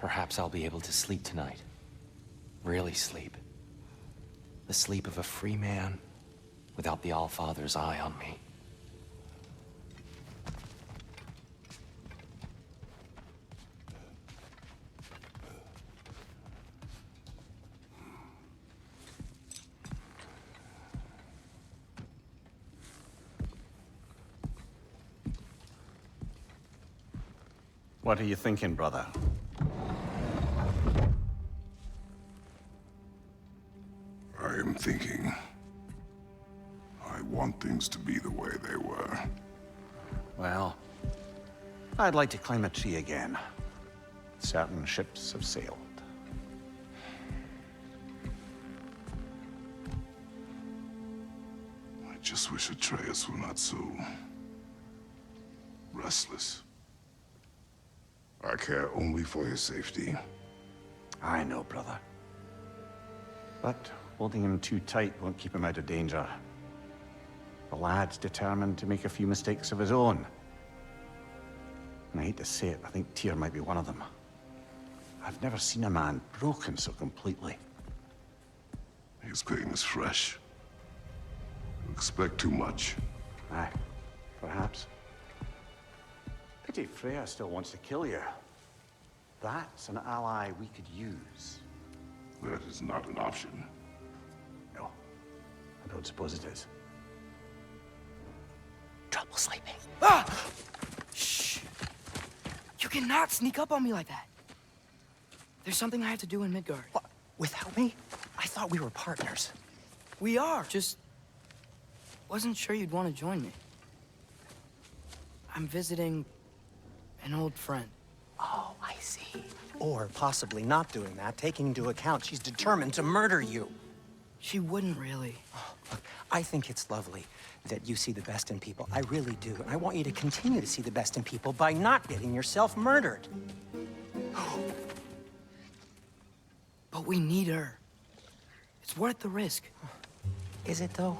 Perhaps I'll be able to sleep tonight. Really sleep. The sleep of a free man without the Allfather's eye on me. What are you thinking, brother? I am thinking. I want things to be the way they were. Well, I'd like to climb a tree again. Certain ships have sailed. I just wish Atreus were not so restless. I care only for his safety. I know, brother. But holding him too tight won't keep him out of danger. The lad's determined to make a few mistakes of his own. And I hate to say it, I think Tyr might be one of them. I've never seen a man broken so completely. His pain is fresh. You expect too much. Aye, perhaps. Pity Freya still wants to kill you. That's an ally we could use. That is not an option. No, I don't suppose it is. Trouble sleeping. Ah! Shh! You cannot sneak up on me like that. There's something I have to do in Midgard. What? Without me? I thought we were partners. We are, just... wasn't sure you'd want to join me. I'm visiting an old friend. Oh, I see. Or possibly not doing that, taking into account she's determined to murder you. She wouldn't really. Oh, look, I think it's lovely that you see the best in people. I really do. And I want you to continue to see the best in people by not getting yourself murdered. But we need her. It's worth the risk. Is it, though?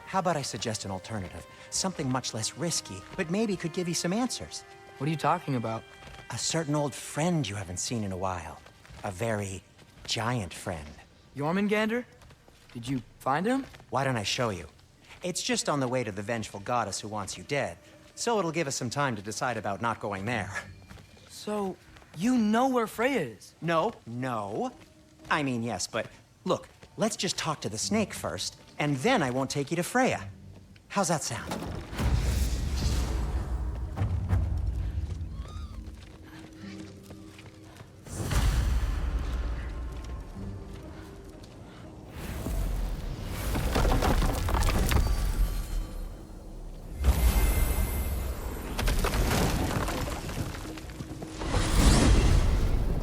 How about I suggest an alternative? Something much less risky, but maybe could give you some answers. What are you talking about? A certain old friend you haven't seen in a while. A very giant friend. Jormungandr? Did you find him? Why don't I show you? It's just on the way to the vengeful goddess who wants you dead. So it'll give us some time to decide about not going there. So, you know where Freya is? No. I mean, yes, but look, let's just talk to the snake first, and then I won't take you to Freya. How's that sound?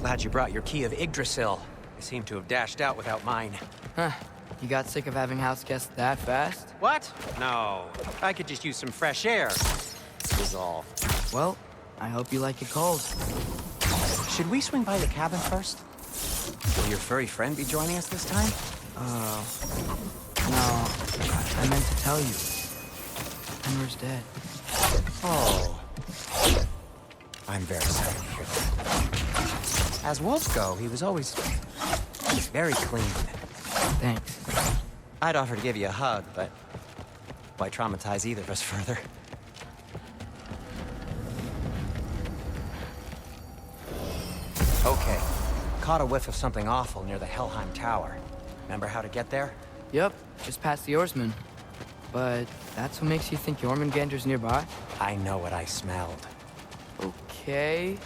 Glad you brought your key of Yggdrasil. I seem to have dashed out without mine. Huh. You got sick of having house guests that fast? What? No. I could just use some fresh air. Is all. Well, I hope you like it cold. Should we swing by the cabin first? Will your furry friend be joining us this time? No. I meant to tell you. Henry's dead. Oh. I'm very sorry to hear that. As wolves go, he was always very clean. Thanks. I'd offer to give you a hug, but why traumatize either of us further? Okay. Caught a whiff of something awful near the Helheim Tower. Remember how to get there? Yep, just past the oarsman. But that's what makes you think Jormungandr's nearby? I know what I smelled. Okay.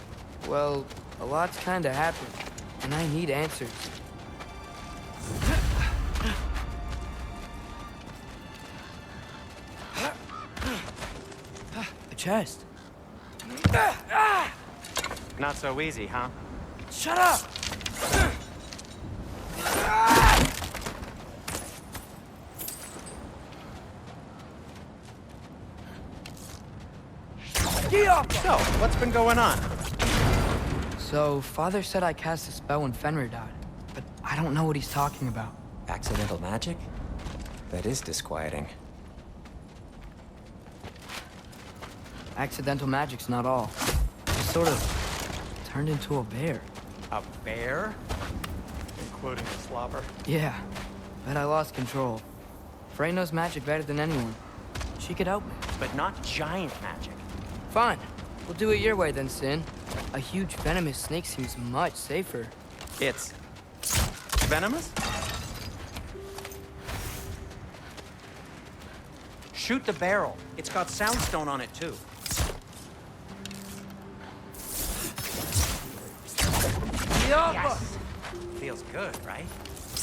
Well, a lot's kinda happened, and I need answers. A chest. Not so easy, huh? Shut up! So, what's been going on? So, Father said I cast a spell when Fenrir died, but I don't know what he's talking about. Accidental magic? That is disquieting. Accidental magic's not all. Just sort of turned into a bear. A bear? Including the slobber? Yeah, but I lost control. Frey knows magic better than anyone. She could help me. But not giant magic. Fine. We'll do it your way then, Sin. A huge venomous snake seems much safer. It's... venomous? Shoot the barrel. It's got soundstone on it, too. Yes! Feels good, right?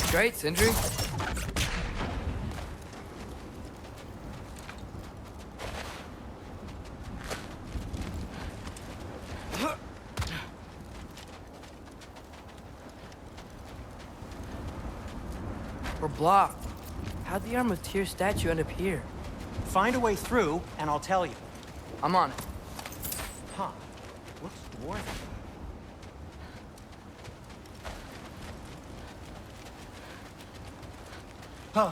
Great, Sindri. We're blocked. How'd the Arm of Tyr statue end up here? Find a way through, and I'll tell you. I'm on it. Huh. Looks dwarven. Huh.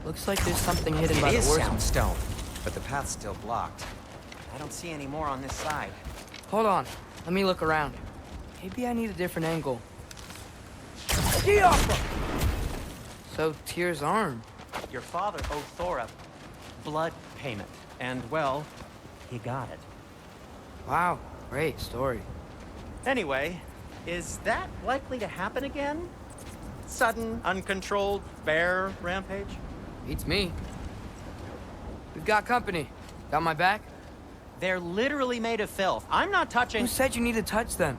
Looks like there's something hidden by the It is horseman. soundstone, but the path's still blocked. I don't see any more on this side. Hold on. Let me look around. Maybe I need a different angle. So, Tyr's arm. Your father owed Thor a blood payment, and, well, he got it. Wow, great story. Anyway, is that likely to happen again? Sudden, uncontrolled bear rampage? Beats me. We've got company. Got my back? They're literally made of filth. I'm not touching... Who said you need to touch them?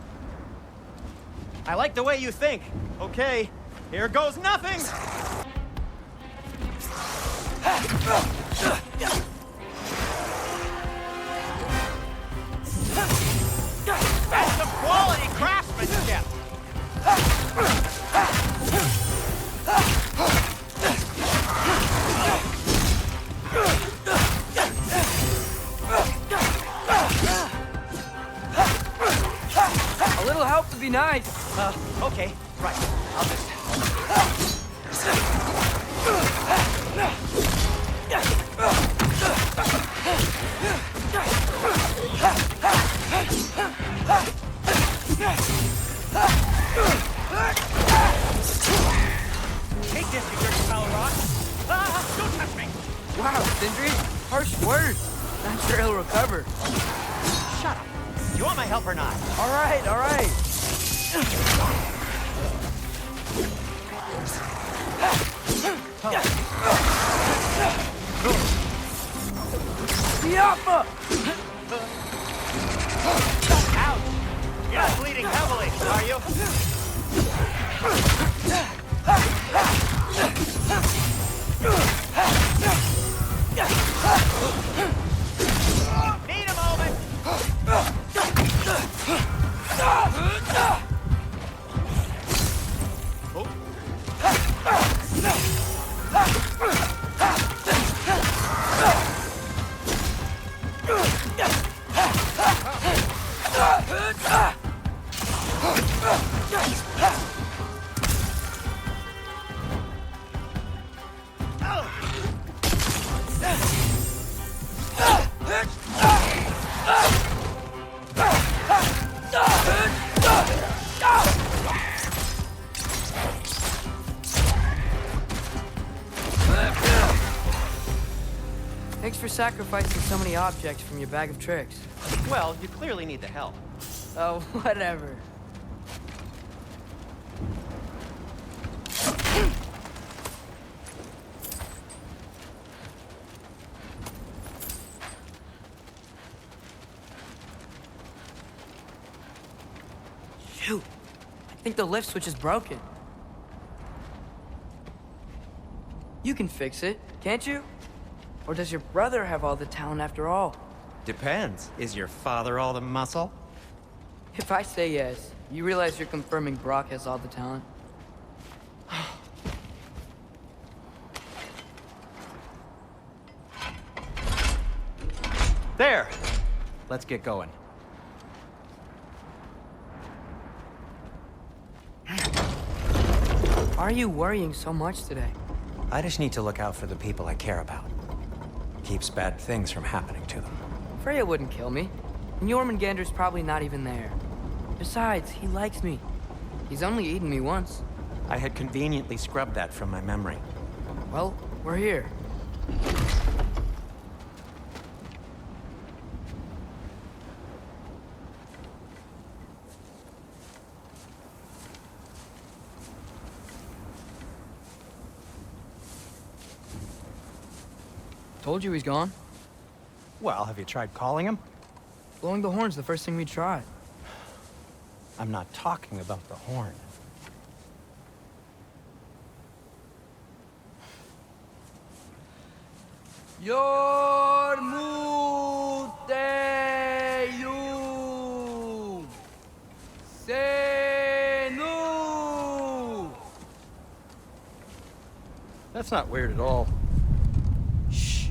I like the way you think. Okay, here goes nothing! That's some quality craftsmanship! A little help would be nice. Okay, right. I'll just... Take this, you dirty foul rock! Ah, don't touch me! Wow, Sindri. Harsh words. Not sure he'll recover. Shut up. Do you want my help or not? All right, all right. Yappa! Ouch! You're not bleeding heavily, are you? Need a moment! Thanks for sacrificing so many objects from your bag of tricks. Well, you clearly need the help. Oh, whatever. Shoot. I think the lift switch is broken. You can fix it, can't you? Or does your brother have all the talent after all? Depends. Is your father all the muscle? If I say yes, you realize you're confirming Brock has all the talent? There! Let's get going. Why are you worrying so much today? I just need to look out for the people I care about. Keeps bad things from happening to them. Freya wouldn't kill me. And Jormungandr's probably not even there. Besides, he likes me. He's only eaten me once. I had conveniently scrubbed that from my memory. Well, we're here. Told you he's gone. Well, have you tried calling him? Blowing the horn's the first thing we tried. I'm not talking about the horn. Yormuteyu Senu. That's not weird at all. Shh.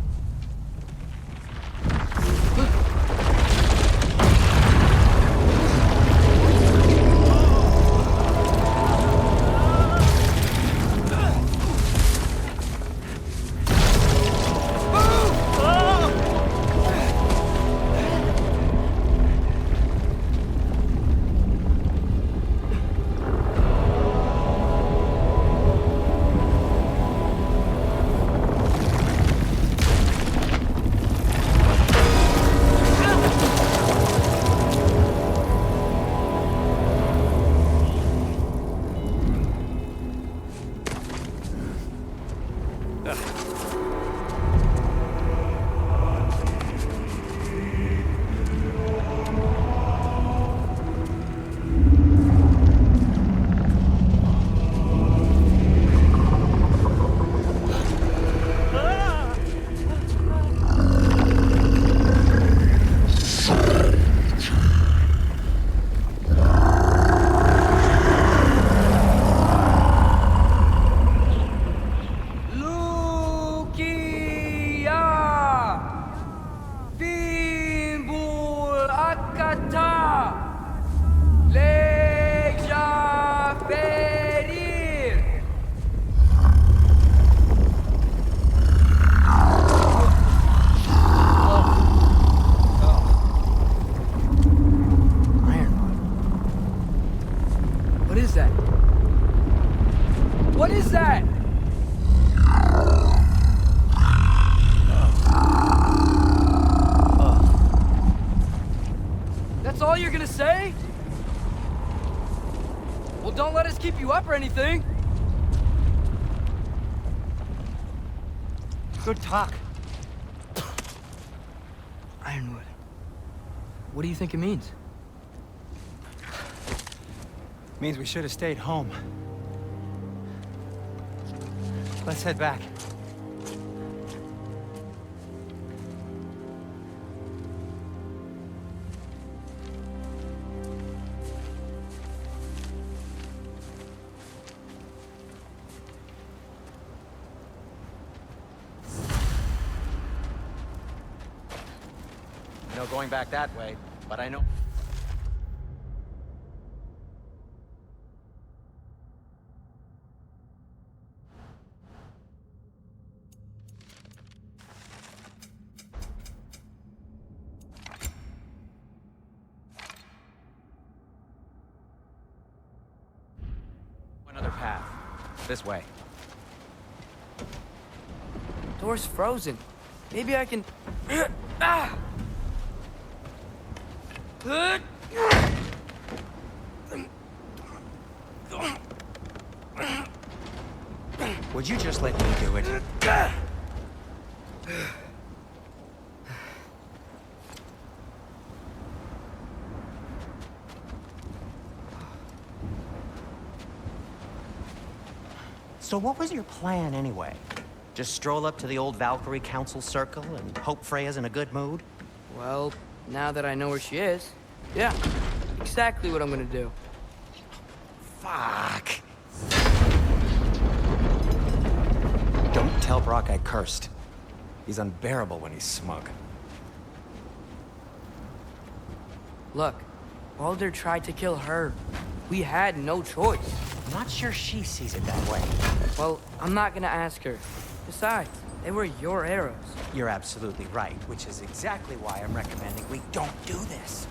What is that? What is that? That's all you're gonna say? Well, don't let us keep you up or anything. Good talk. Ironwood. What do you think it means? Means we should have stayed home. Let's head back. No going back that way, but I know. Another path. This way. Door's frozen. Maybe I can... Ah! Would you just let me do it? So what was your plan anyway? Just stroll up to the old Valkyrie Council circle and hope Freya's in a good mood? Well, now that I know where she is, yeah, exactly what I'm gonna do. Fuck. Don't tell Brock I cursed. He's unbearable when he's smug. Look, Baldur tried to kill her. We had no choice. I'm not sure she sees it that way. Well, I'm not gonna ask her. Besides, they were your arrows. You're absolutely right, which is exactly why I'm recommending we don't do this.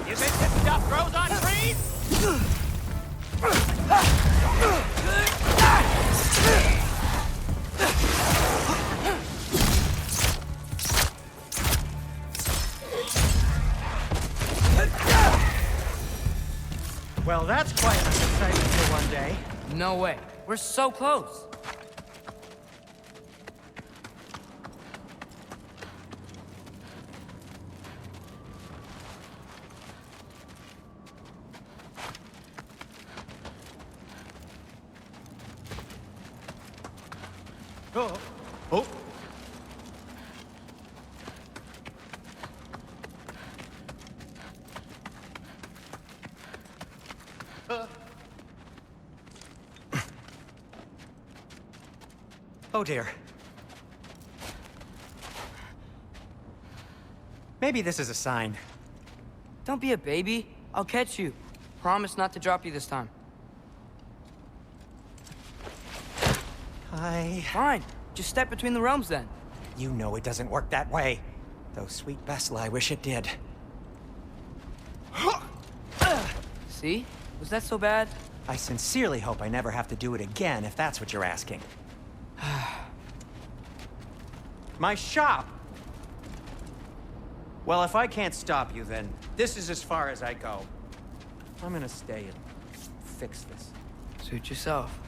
You think this stuff grows on trees? Well, that's quite an excitement for one day. No way. We're so close. Oh. Oh. Oh dear. Maybe this is a sign. Don't be a baby. I'll catch you. Promise not to drop you this time. Fine. Just step between the realms then. You know it doesn't work that way. Though, sweet Bessel, I wish it did. See? Was that so bad? I sincerely hope I never have to do it again, if that's what you're asking. My shop! Well, if I can't stop you, then this is as far as I go. I'm gonna stay and fix this. Suit yourself.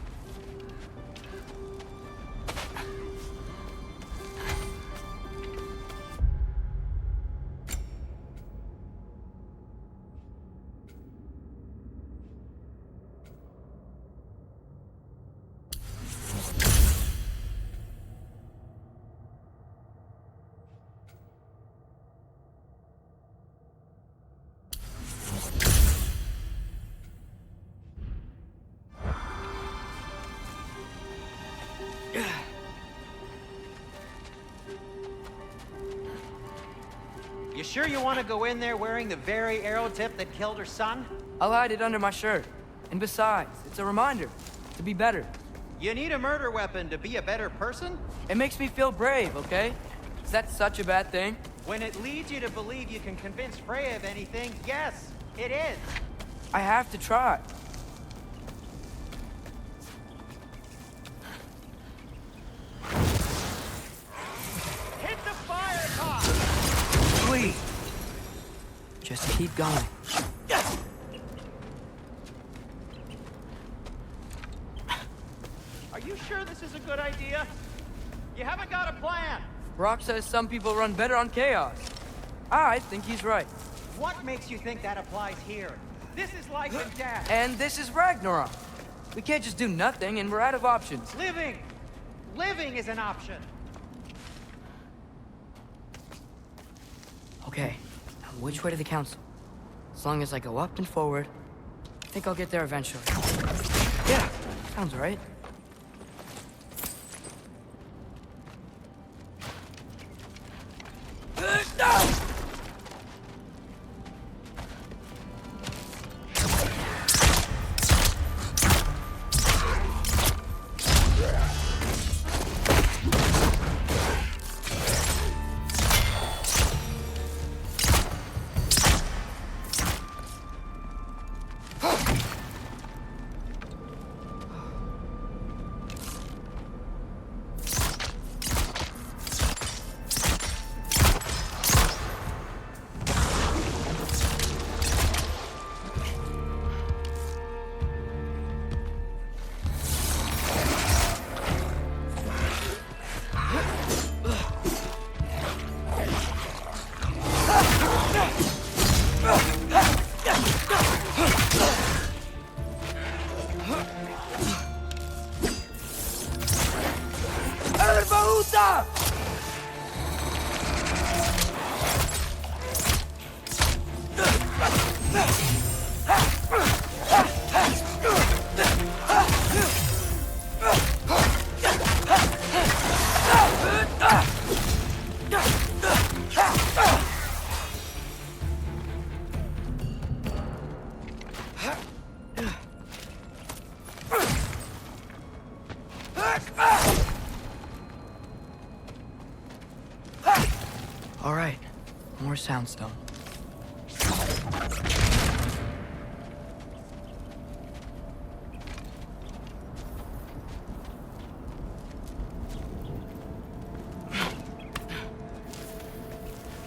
You sure you want to go in there wearing the very arrow tip that killed her son? I'll hide it under my shirt. And besides, it's a reminder to be better. You need a murder weapon to be a better person? It makes me feel brave, okay? Is that such a bad thing? When it leads you to believe you can convince Freya of anything, yes, it is. I have to try. Hit the fire top! Please. Just keep going. Are you sure this is a good idea? You haven't got a plan. Brock says some people run better on chaos. I think he's right. What makes you think that applies here? This is life and death. And this is Ragnarok. We can't just do nothing, and we're out of options. Living! Living is an option. Okay, now which way to the council? As long as I go up and forward, I think I'll get there eventually. Yeah, sounds right. All right, more soundstone.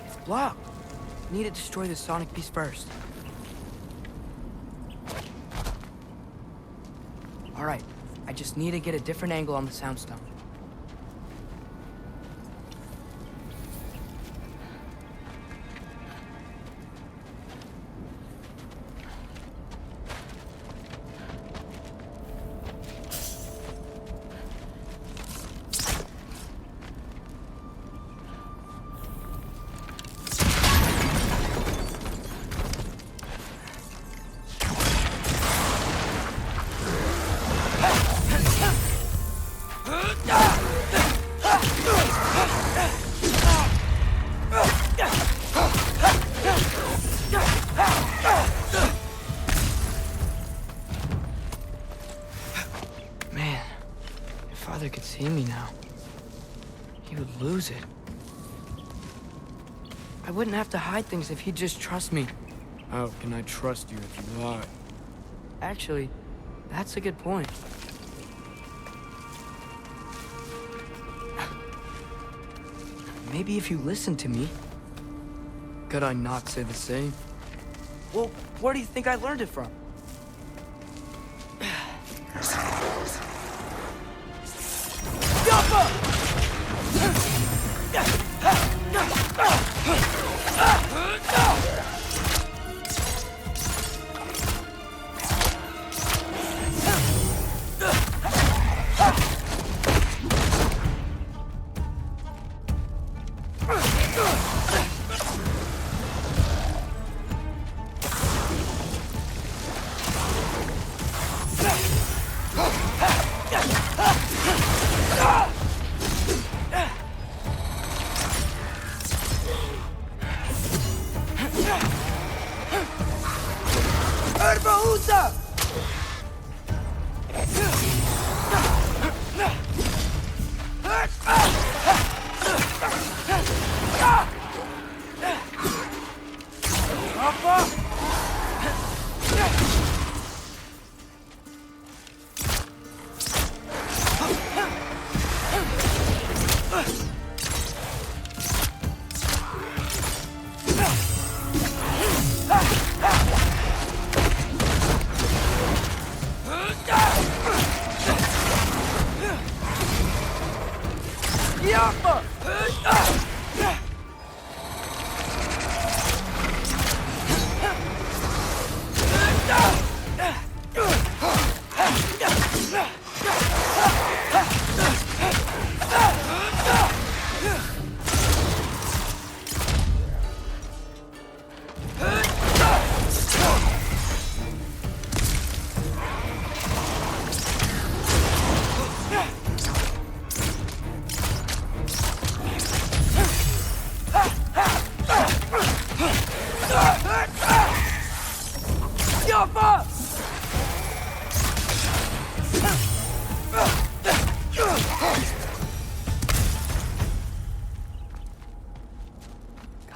It's blocked. Need to destroy the sonic piece first. All right, I just need to get a different angle on the soundstone. Man, if Father could see me now, he would lose it. I wouldn't have to hide things if he'd just trust me. How can I trust you if you lie? Actually, that's a good point. Maybe if you listened to me. Could I not say the same? Well, where do you think I learned it from?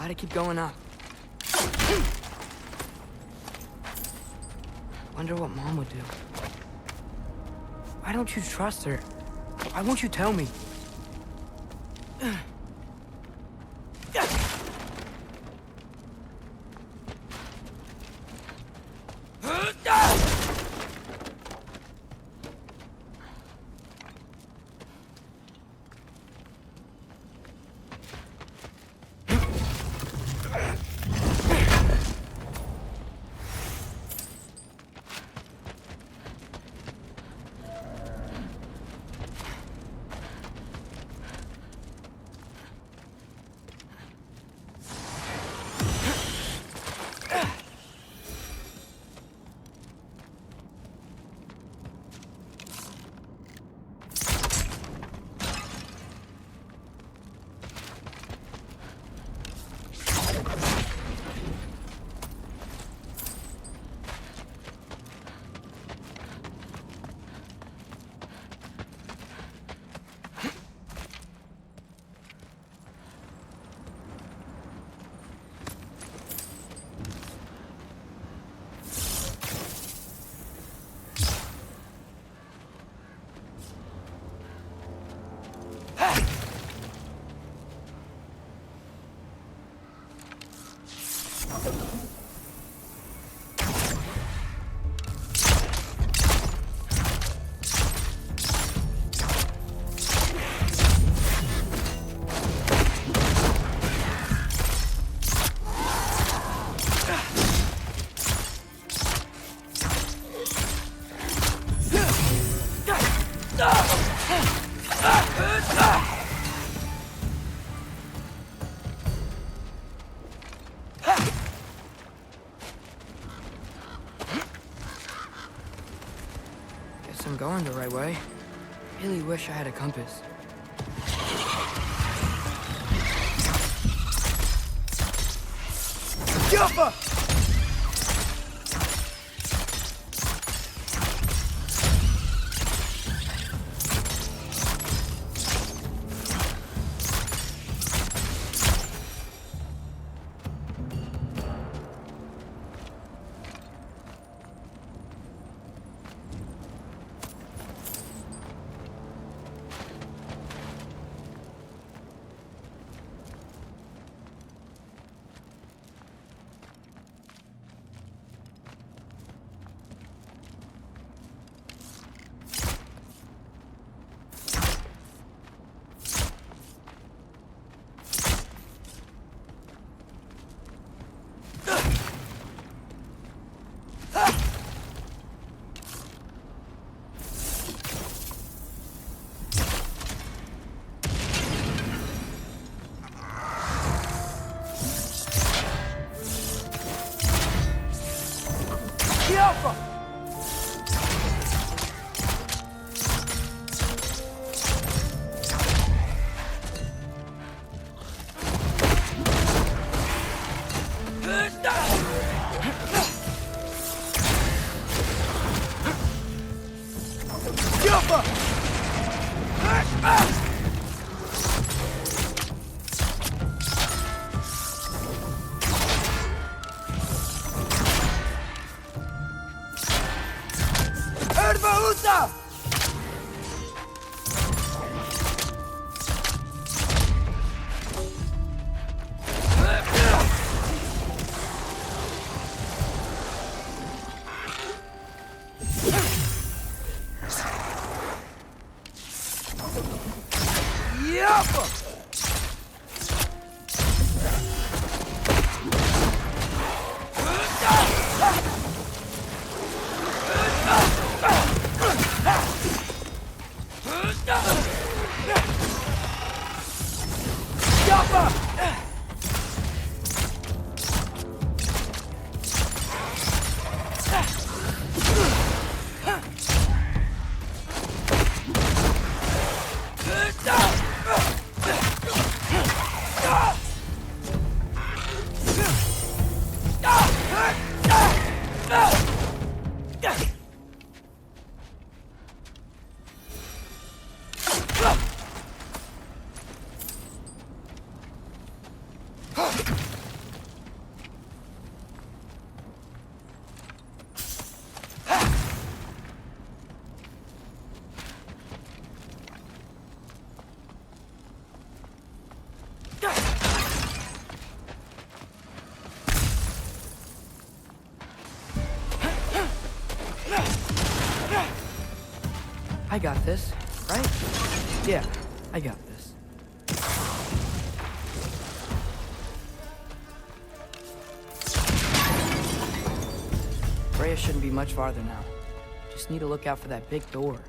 Gotta keep going up. Wonder what Mom would do. Why don't you trust her? Why won't you tell me? Guess I'm going the right way. Really wish I had a compass. Jumper! I got this, right? Yeah, I got this. Freya shouldn't be much farther now. Just need to look out for that big door.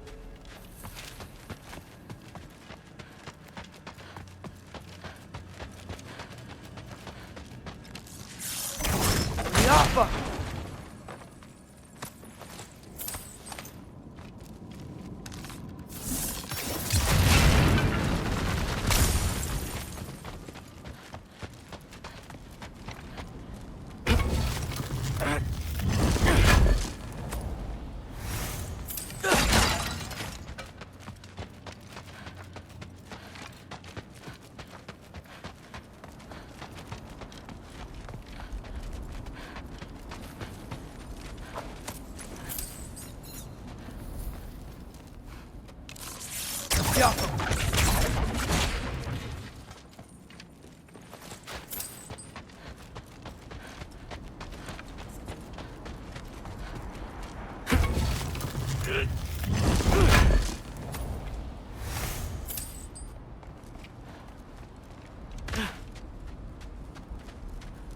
Yappa!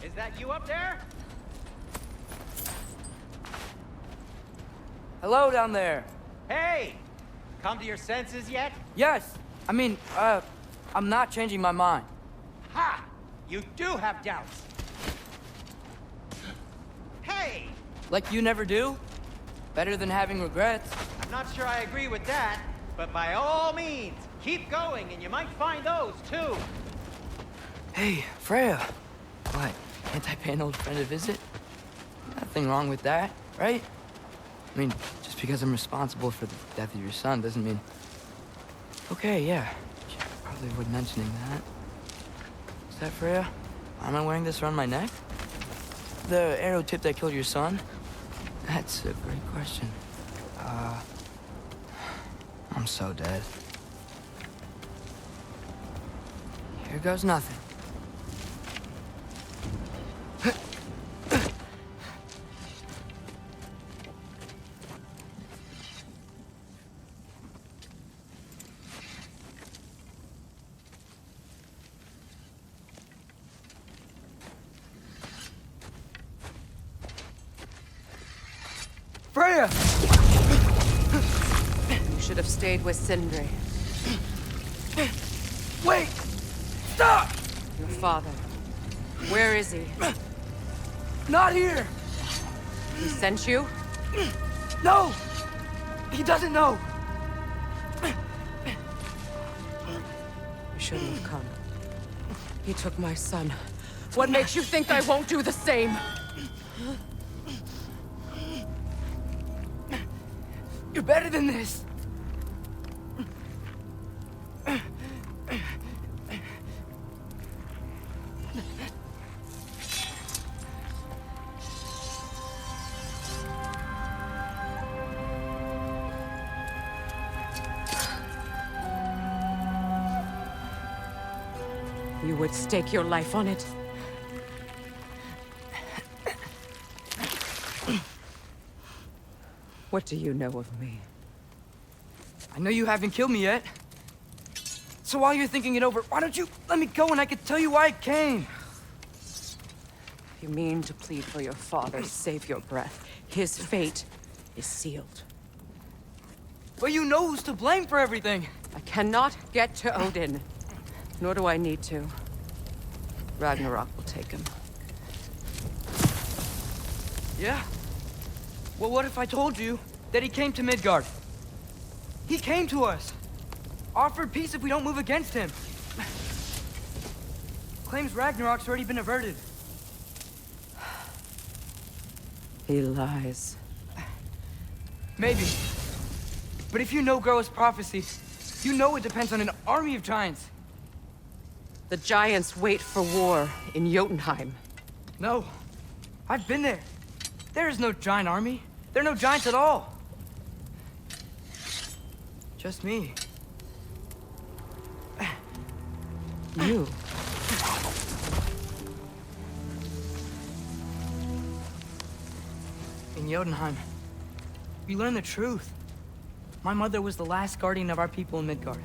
Is that you up there? Hello down there. Hey! Come to your senses yet? Yes, I mean, I'm not changing my mind. Ha! You do have doubts. Hey! Like you never do? Better than having regrets. I'm not sure I agree with that, but by all means, keep going and you might find those too. Hey, Freya. What, can't I pay an old friend a visit? Nothing wrong with that, right? I mean, just because I'm responsible for the death of your son doesn't mean... Okay, yeah. Should probably avoid mentioning that. Is that Freya? Why am I wearing this around my neck? The arrow tip that killed your son? That's a great question. I'm so dead. Here goes nothing. Freya! You should have stayed with Sindri. Wait! Stop! Your father. Where is he? Not here! He sent you? No! He doesn't know! You shouldn't have come. He took my son. What makes you think I won't do the same? You're better than this! You would stake your life on it? What do you know of me? I know you haven't killed me yet. So while you're thinking it over, why don't you let me go and I can tell you why I came? You mean to plead for your father, save your breath. His fate is sealed. But you know who's to blame for everything. I cannot get to Odin. Nor do I need to. Ragnarok will take him. Yeah? Well, what if I told you that he came to Midgard? He came to us. Offered peace if we don't move against him. Claims Ragnarok's already been averted. He lies. Maybe. But if you know Groa's prophecy, you know it depends on an army of giants. The giants wait for war in Jotunheim. No. I've been there. There is no giant army. There are no giants at all. Just me. You. In Jotunheim, you learn the truth. My mother was the last guardian of our people in Midgard.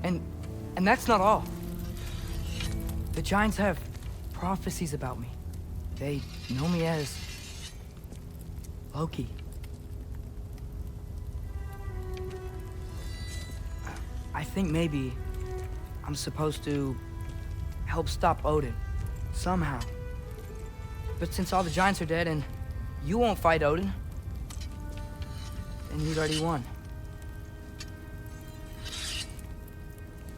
And that's not all. The giants have prophecies about me. They know me as Loki. I think maybe I'm supposed to help stop Odin, somehow. But since all the giants are dead and you won't fight Odin, then you'd already won.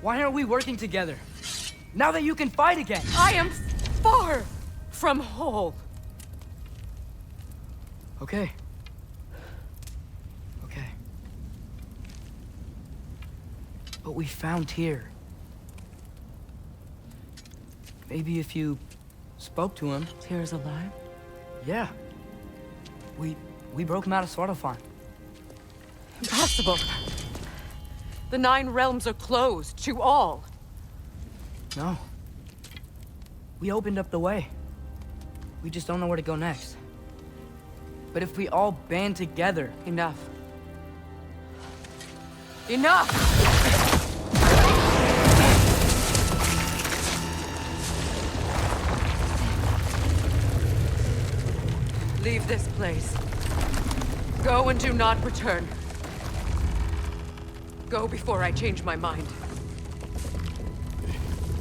Why aren't we working together? Now that you can fight again! I am far from whole. Okay. Okay. But we found Tyr. Maybe if you spoke to him... Tyr's alive? Yeah. We broke him out of Svartalfheim. Impossible. The 9 realms are closed to all. No. We opened up the way. We just don't know where to go next. But if we all band together... Enough. Enough! Leave this place. Go and do not return. Go before I change my mind.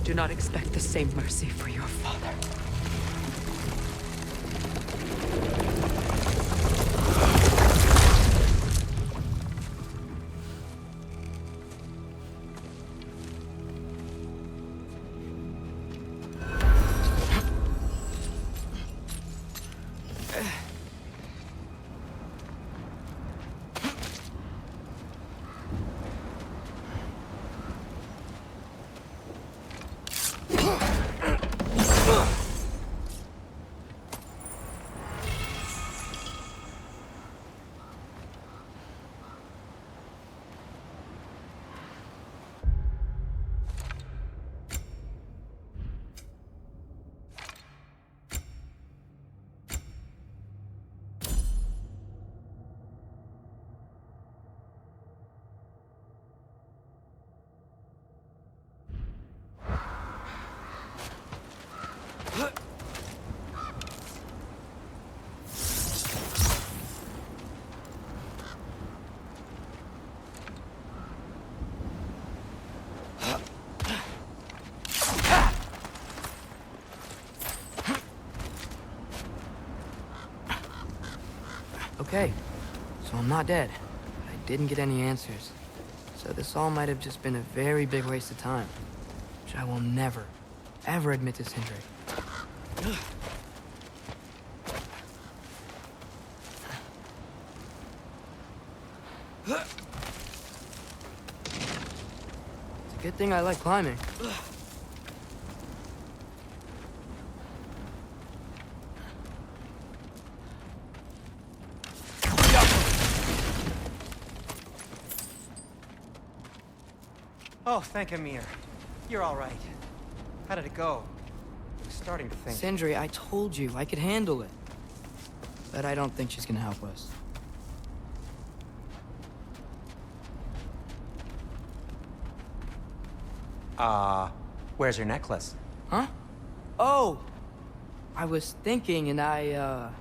Do not expect the same mercy for your father. Okay, so I'm not dead. But I didn't get any answers. So this all might have just been a very big waste of time. Which I will never, ever admit to Sindri. It's a good thing I like climbing. Oh, thank Amir. You're all right. How did it go? I was starting to think... Sindri, I told you I could handle it. But I don't think she's gonna help us. Where's your necklace? Huh? Oh! I was thinking and I,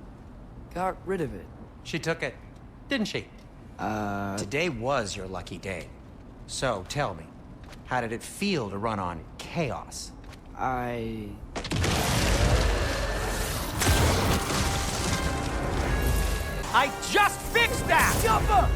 got rid of it. She took it, didn't she? Today was your lucky day. So, tell me, how did it feel to run on chaos? I just fixed that! Jumper!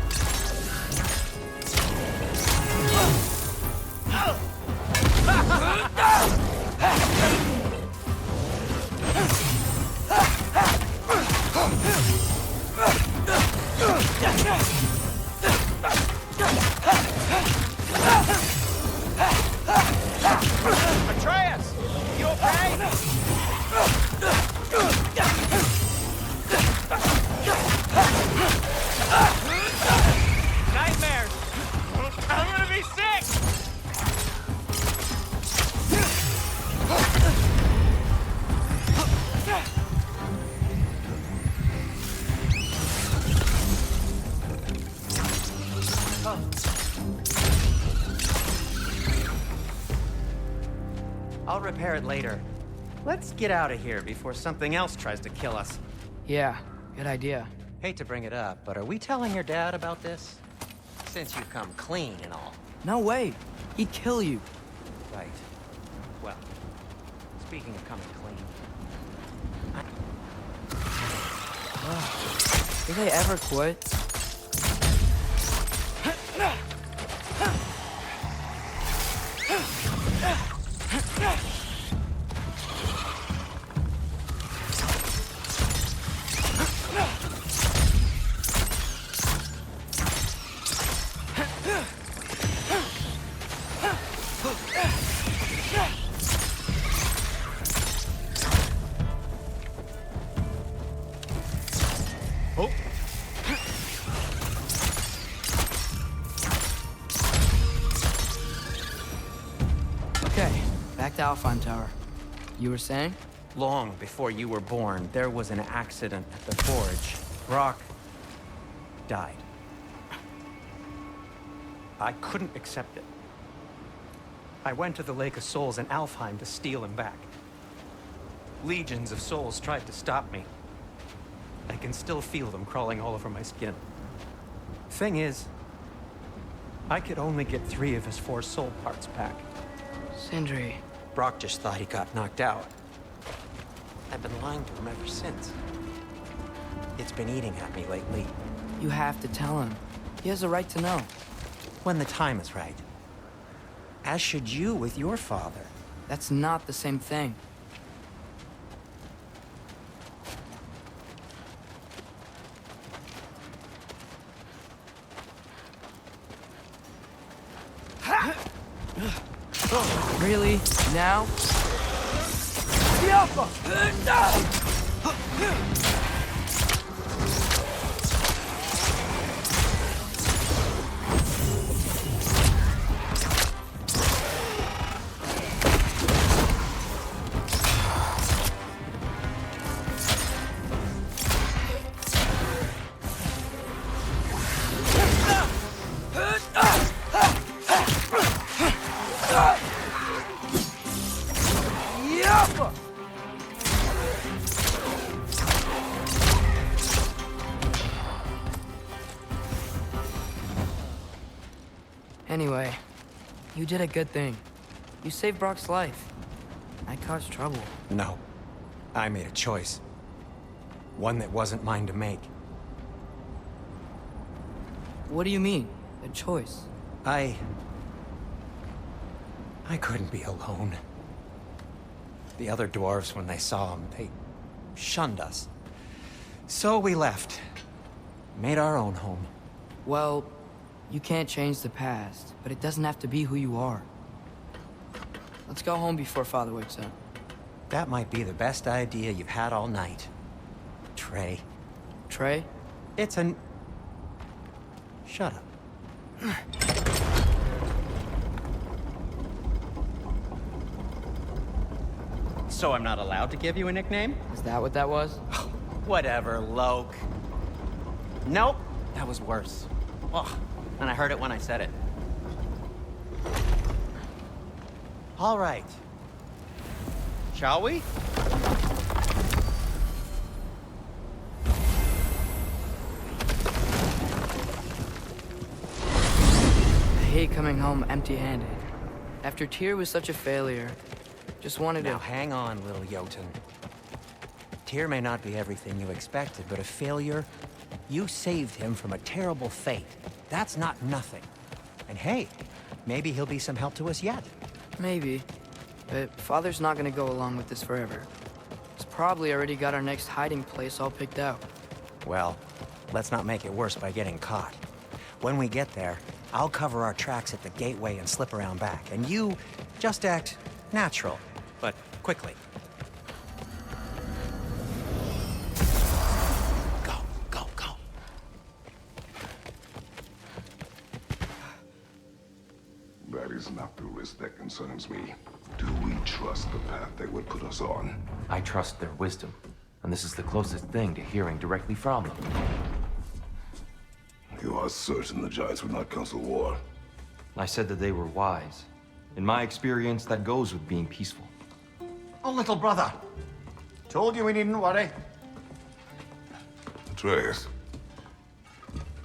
Atreus! You okay? Nightmares! I'm gonna be sick! I'll repair it later. Let's get out of here before something else tries to kill us. Yeah, good idea. Hate to bring it up, but are we telling your dad about this? Since you've come clean and all. No way. He'd kill you. Right. Well, speaking of coming clean... Do they ever quit? Okay, back to Alfheim Tower. You were saying? Long before you were born, there was an accident at the forge. Brock died. I couldn't accept it. I went to the Lake of Souls in Alfheim to steal him back. Legions of souls tried to stop me. I can still feel them crawling all over my skin. Thing is, I could only get 3 of his 4 soul parts back. Sindri. Brock just thought he got knocked out. I've been lying to him ever since. It's been eating at me lately. You have to tell him. He has a right to know. When the time is right. As should you with your father. That's not the same thing. Really? Now? Anyway, you did a good thing. You saved Brock's life. I caused trouble. No. I made a choice. One that wasn't mine to make. What do you mean? A choice? I couldn't be alone. The other dwarves, when they saw him, they shunned us. So we left. Made our own home. Well, you can't change the past, but it doesn't have to be who you are. Let's go home before Father wakes up. That might be the best idea you've had all night. Trey. Trey? It's an... Shut up. So I'm not allowed to give you a nickname? Is that what that was? Whatever, Loke. Nope, that was worse. Ugh, and I heard it when I said it. All right. Shall we? I hate coming home empty-handed. After Tyr was such a failure, just wanted Now to... hang on, little Jotun. Tyr may not be everything you expected, but a failure? You saved him from a terrible fate. That's not nothing. And hey, maybe he'll be some help to us yet. Maybe. But Father's not gonna go along with this forever. He's probably already got our next hiding place all picked out. Well, let's not make it worse by getting caught. When we get there, I'll cover our tracks at the gateway and slip around back. And you just act natural, but quickly. Go, go, go. That is not the risk that concerns me. Do we trust the path they would put us on? I trust their wisdom, and this is the closest thing to hearing directly from them. You are certain the Giants would not counsel war? I said that they were wise. In my experience, that goes with being peaceful. Oh, little brother. Told you we needn't worry. Atreus,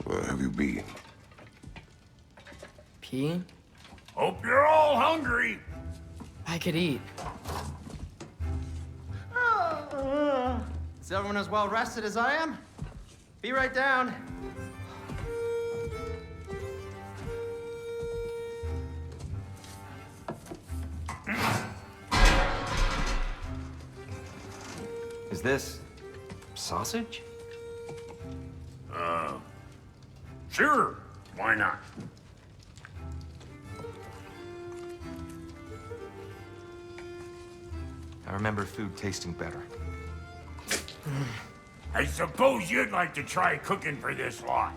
where have you been? Peeing? Hope you're all hungry. I could eat. Is everyone as well rested as I am? Be right down. Is this sausage? Sure, why not? I remember food tasting better. I suppose you'd like to try cooking for this lot.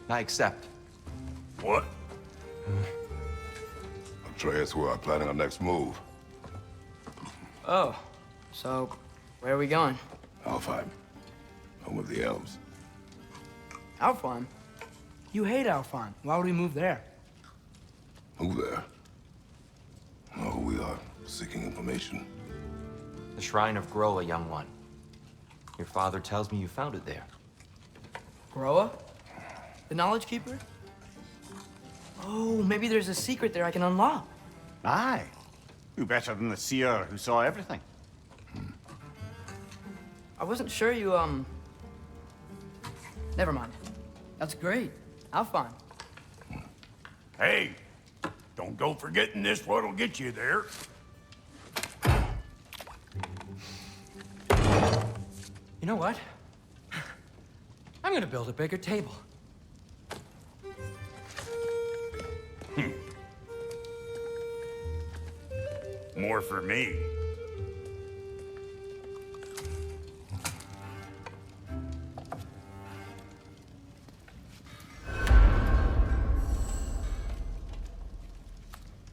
I accept. What? Atreus, we are planning our next move. Oh, so where are we going? Alfheim, home of the elves. Alfheim? You hate Alfheim. Why would we move there? Move there. No, we are seeking information. The Shrine of Groa, young one. Your father tells me you found it there. Groa? The Knowledge Keeper? Oh, maybe there's a secret there I can unlock. Aye. Who better than the seer who saw everything? I wasn't sure you, Never mind. That's great. Alfheim. Hey, don't go forgetting this what'll get you there. You know what? I'm gonna build a bigger table. More for me.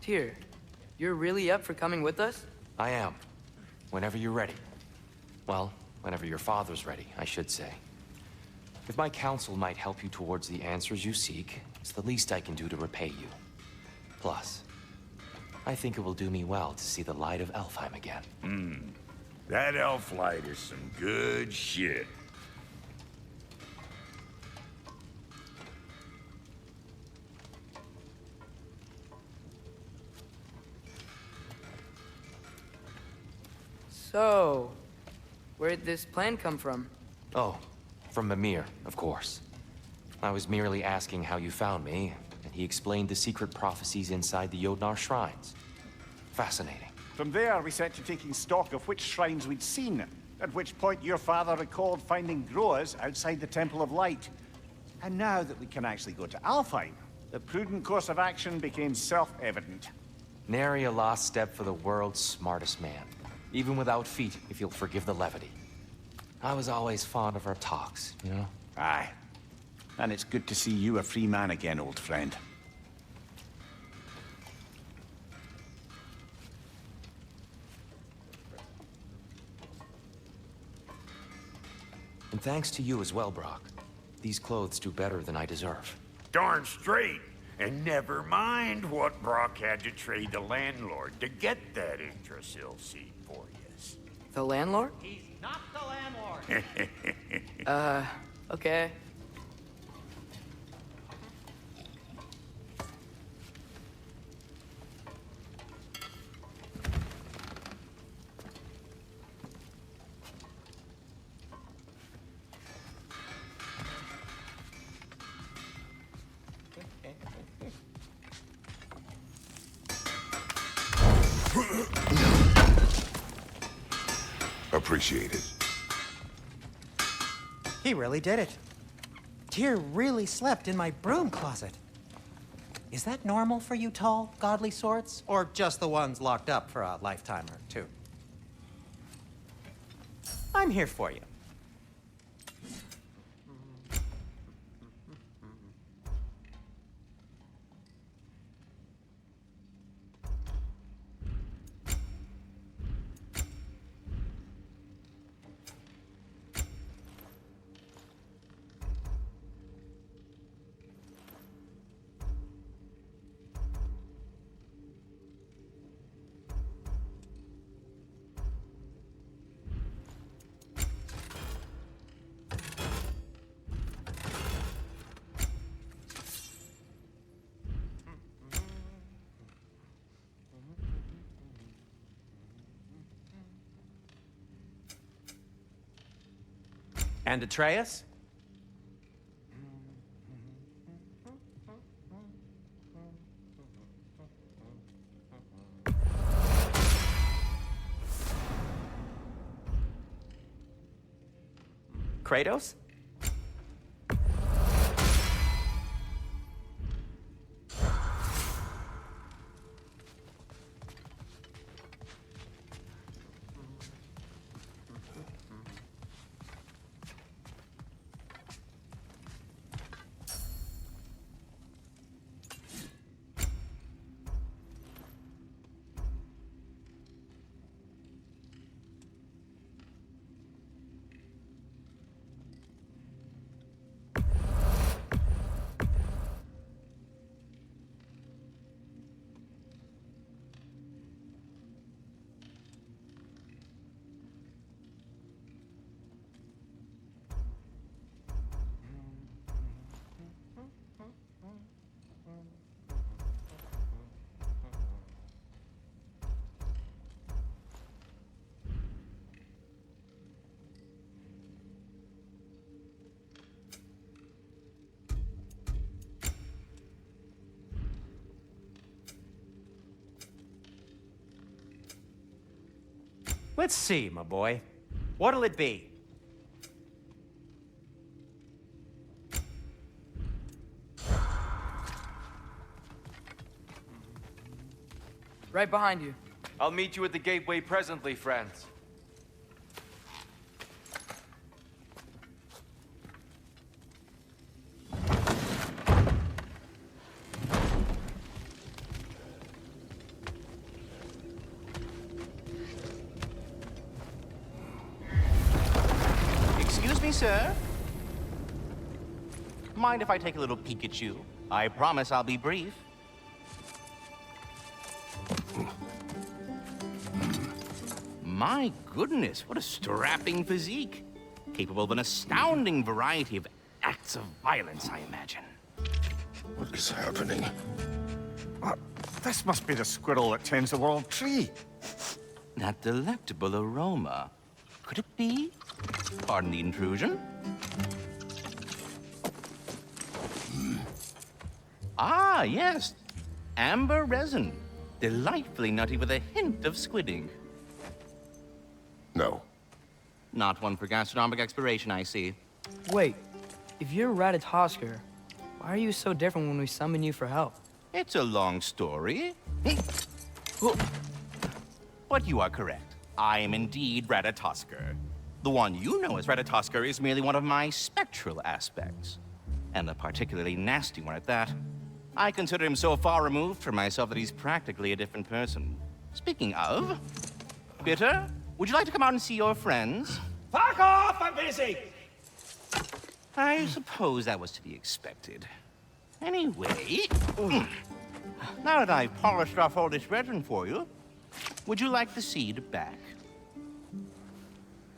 Tyr, you're really up for coming with us? I am. Whenever you're ready. Well, whenever your father's ready, I should say. If my counsel might help you towards the answers you seek, it's the least I can do to repay you. Plus, I think it will do me well to see the light of Alfheim again. That elf light is some good shit. So, where'd this plan come from? Oh, from Mimir, of course. I was merely asking how you found me, and he explained the secret prophecies inside the Jotnar shrines. Fascinating. From there, we set to taking stock of which shrines we'd seen, at which point your father recalled finding Groas outside the Temple of Light. And now that we can actually go to Alfheim, the prudent course of action became self-evident. Nary a lost step for the world's smartest man. Even without feet, if you'll forgive the levity. I was always fond of our talks, you know? Aye. And it's good to see you a free man again, old friend. And thanks to you as well, Brock. These clothes do better than I deserve. Darn straight. And never mind what Brock had to trade the landlord to get that Yggdrasil seed for you. The landlord? He's not the landlord. Okay. Appreciate it. He really did it. Tyr really slept in my broom closet. Is that normal for you tall, godly sorts? Or just the ones locked up for a lifetime or two? I'm here for you. And Atreus? Kratos? Let's see, my boy. What'll it be? Right behind you. I'll meet you at the gateway presently, friends. Excuse me, sir. Mind if I take a little peek at you? I promise I'll be brief. My goodness, what a strapping physique. Capable of an astounding variety of acts of violence, I imagine. What is happening? This must be the squirrel that tends the world tree. That delectable aroma. Could it be? Pardon the intrusion. Ah, yes. Amber resin. Delightfully nutty with a hint of squid ink. No. Not one for gastronomic exploration, I see. Wait, if you're Ratatoskr, why are you so different when we summon you for help? It's a long story. But you are correct. I am indeed Ratatoskr. The one you know as Ratatoskr is merely one of my spectral aspects. And a particularly nasty one at that. I consider him so far removed from myself that he's practically a different person. Speaking of, Bitter, would you like to come out and see your friends? Fuck off! I'm busy! I suppose that was to be expected. Anyway, now that I've polished off all this resin for you, would you like the seed back?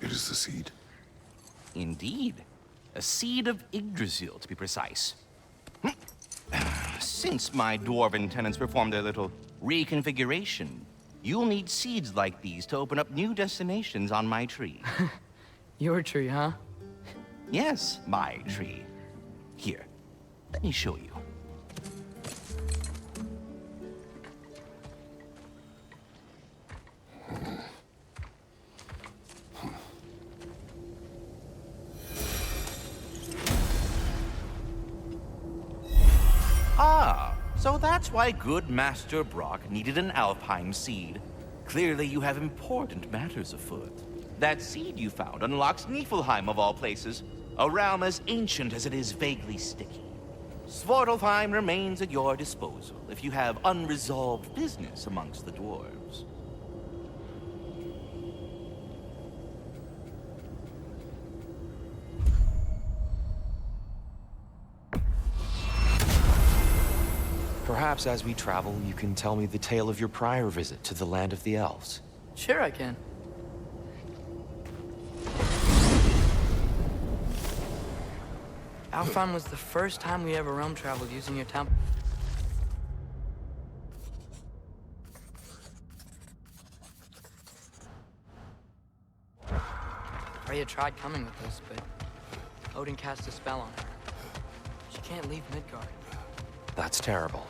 It is the seed. Indeed. A seed of Yggdrasil, to be precise. Since my dwarven tenants performed their little reconfiguration, you'll need seeds like these to open up new destinations on my tree. Your tree, huh? Yes, my tree. Here, let me show you. Ah, so that's why good Master Brock needed an Alpine seed. Clearly you have important matters afoot. That seed you found unlocks Niflheim of all places, a realm as ancient as it is vaguely sticky. Svartalfheim remains at your disposal if you have unresolved business amongst the dwarves. Perhaps as we travel, you can tell me the tale of your prior visit to the land of the elves. Sure I can. Alfheim was the first time we ever realm traveled using your temple. Freya tried coming with us, but Odin cast a spell on her. She can't leave Midgard. That's terrible.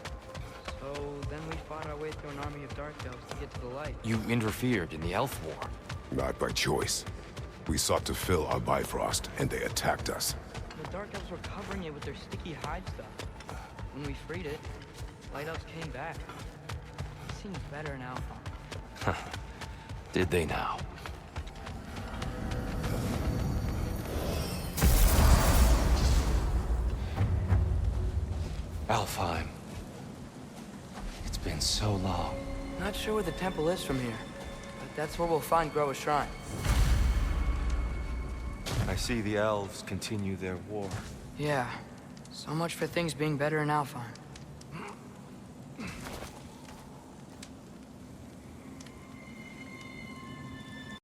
So then we fought our way through an army of dark elves to get to the light. You interfered in the Elf War. Not by choice. We sought to fill our Bifrost, and they attacked us. The dark elves were covering it with their sticky hide stuff. When we freed it, light elves came back. It seemed better now. Did they now? Alfheim. It's been so long. Not sure where the temple is from here, but that's where we'll find Groa's shrine. I see the elves continue their war. Yeah, so much for things being better in Alfheim.